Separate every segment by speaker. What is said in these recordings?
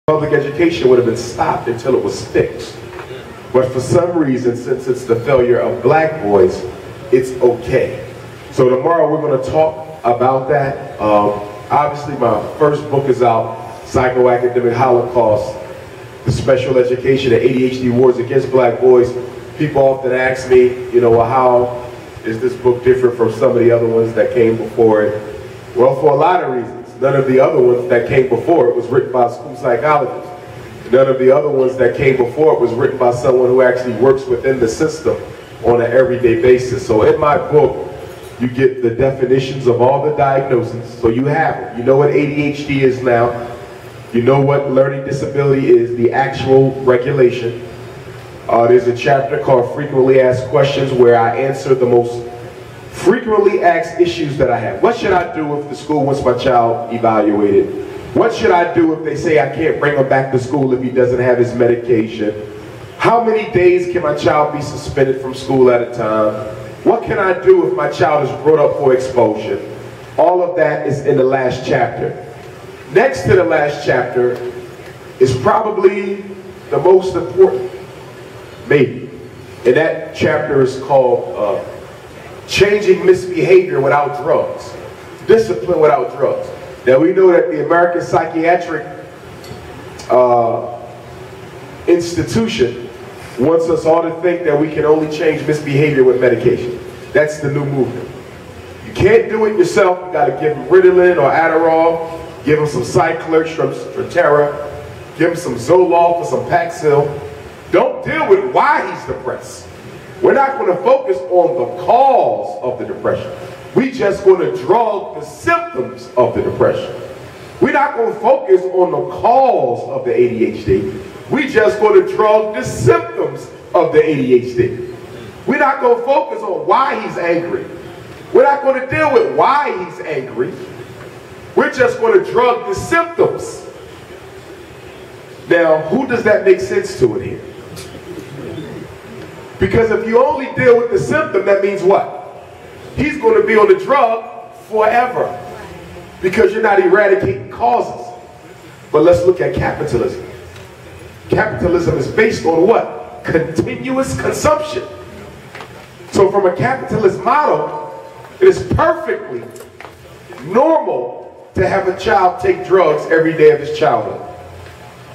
Speaker 1: public education would have been stopped until it was fixed. But for some reason, since it's the failure of black boys, it's okay. So tomorrow we're going to talk about that. Obviously my first book is out, Psychoacademic Holocaust, the Special Education and ADHD Wars Against Black Boys. People often ask me, you know, well, how is this book different from some of the other ones that came before it? Well, for a lot of reasons. None of the other ones that came before it was written by a school psychologist. None of the other ones that came before it was written by someone who actually works within the system on an everyday basis. So in my book, you get the definitions of all the diagnoses. So you have it. You know what ADHD is now. You know what learning disability is, the actual regulation. There's a chapter called Frequently Asked Questions where I answer the most frequently asked issues that I have. What should I do if the school wants my child evaluated? What should I do if they say I can't bring him back to school if he doesn't have his medication? How many days can my child be suspended from school at a time? What can I do if my child is brought up for expulsion? All of that is in the last chapter. Next to the last chapter is probably the most important, maybe. And that chapter is called Changing Misbehavior Without Drugs. Discipline Without Drugs. Now we know that the American Psychiatric Institution wants us all to think that we can only change misbehavior with medication. That's the new movement. You can't do it yourself. You got to give them Ritalin or Adderall, give them some Cyclerx from Strattera, give them some Zoloft or some Paxil. Don't deal with why he's depressed. We're not going to focus on the cause of the depression. We just going to drug the symptoms of the depression. We're not going to focus on the cause of the ADHD. We just going to drug the symptoms of the ADHD. We're not going to focus on why he's angry. We're not going to deal with why he's angry. We're just going to drug the symptoms. Now, who does that make sense to in here? Because if you only deal with the symptom, that means what? He's going to be on the drug forever because you're not eradicating causes. But let's look at capitalism. Capitalism is based on what? Continuous consumption. So from a capitalist model, it is perfectly normal to have a child take drugs every day of his childhood.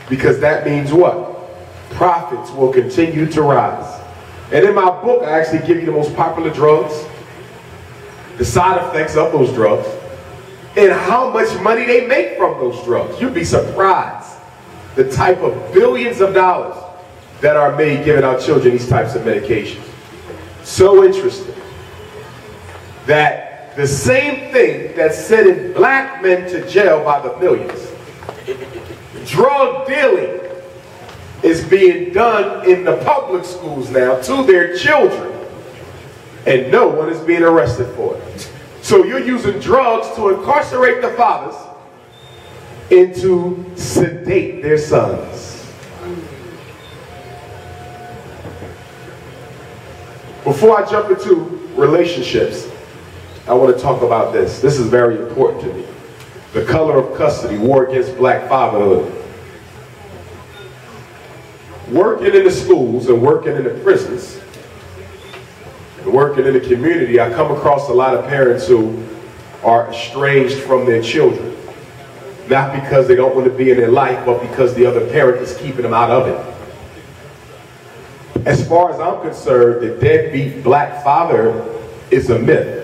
Speaker 1: Because that means what? Profits will continue to rise. And in my book, I actually give you the most popular drugs, the side effects of those drugs, and how much money they make from those drugs. You'd be surprised the type of billions of dollars that are made giving our children these types of medications. So interesting that the same thing that's sending black men to jail by the millions, drug dealing, is being done in the public schools now to their children, and no one is being arrested for it. So you're using drugs to incarcerate the fathers and to sedate their sons. Before I jump into relationships, I want to talk about this. This is very important to me. The color of custody, war against black fatherhood. Working in the schools and working in the prisons and working in the community, I come across a lot of parents who are estranged from their children. Not because they don't want to be in their life, but because the other parent is keeping them out of it. As far as I'm concerned, the deadbeat black father is a myth.